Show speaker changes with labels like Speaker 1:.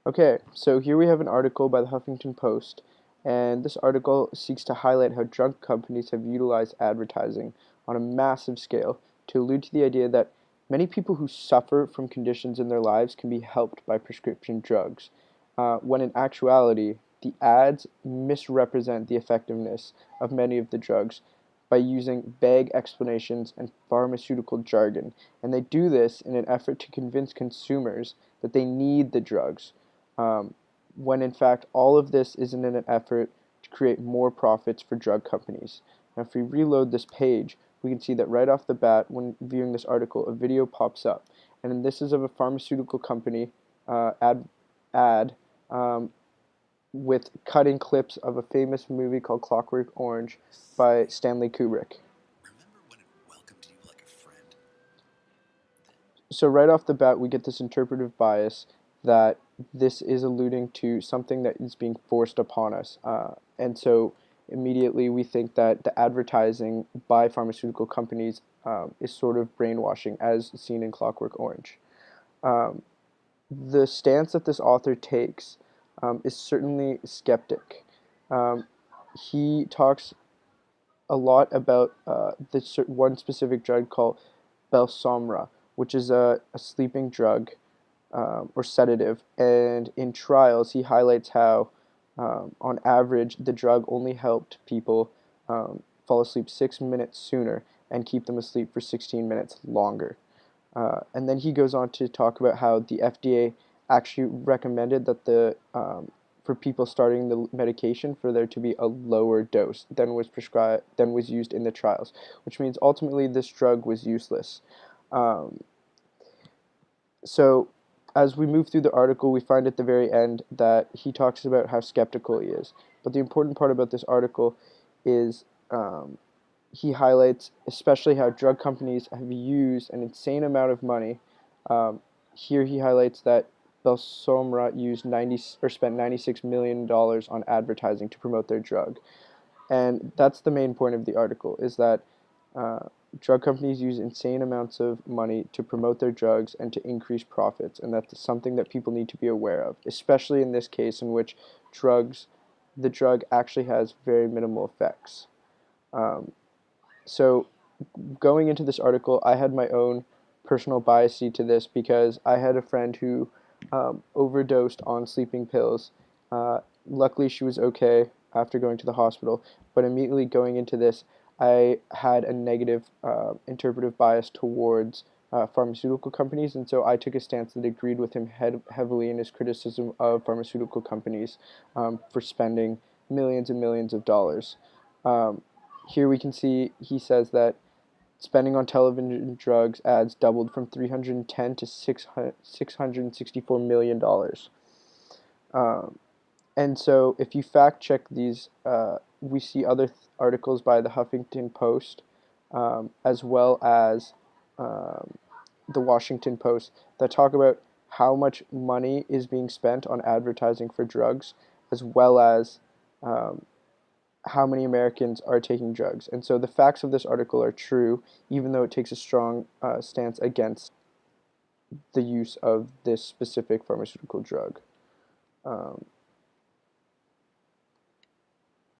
Speaker 1: Okay, so here we have an article by the Huffington Post, and this article seeks to highlight how drug companies have utilized advertising on a massive scale to allude to the idea that many people who suffer from conditions in their lives can be helped by prescription drugs, when in actuality, the ads misrepresent the effectiveness of many of the drugs by using vague explanations and pharmaceutical jargon, and they do this in an effort to convince consumers that they need the drugs um, when in fact all of this is in an effort to create more profits for drug companies. Now, if we reload this page, we can see that right off the bat, when viewing this article, a video pops up, and this is of a pharmaceutical company ad um, with cutting clips of a famous movie called Clockwork Orange by Stanley Kubrick. So right off the bat, we get this interpretive bias that this is alluding to something that is being forced upon us. And so immediately we think that the advertising by pharmaceutical companies is sort of brainwashing, as seen in Clockwork Orange. Um, the stance that this author takes is certainly skeptic. Um, he talks a lot about this one specific drug called Belsomra, which is a sleeping drug or sedative. And in trials, he highlights how, on average, the drug only helped people fall asleep 6 minutes sooner and keep them asleep for 16 minutes longer. And then he goes on to talk about how the FDA actually recommended that for people starting the medication for there to be a lower dose than was used in the trials, which means ultimately this drug was useless. Um, so as we move through the article, we find at the very end that he talks about how skeptical he is. But the important part about this article is he highlights especially how drug companies have used an insane amount of money. Um, Here he highlights that Belsomra used 90 or spent $96 million on advertising to promote their drug, and that's the main point of the article: is that uh, drug companies use insane amounts of money to promote their drugs and to increase profits, and that's something that people need to be aware of, especially in this case in which drugs, the drug actually has very minimal effects. Um, so going into this article, I had my own personal bias to this because I had a friend who overdosed on sleeping pills. Luckily, she was okay after going to the hospital, but immediately going into this, I had a negative interpretive bias towards pharmaceutical companies, and so I took a stance that agreed with him heavily in his criticism of pharmaceutical companies for spending millions and millions of dollars. Um, Here we can see he says that spending on television drugs ads doubled from 310 to 664 million dollars. Um, and so, if you fact check these, we see other articles by the Huffington Post, as well as um, the Washington Post, that talk about how much money is being spent on advertising for drugs, as well as um, how many Americans are taking drugs. And so the facts of this article are true, even though it takes a strong stance against the use of this specific pharmaceutical drug.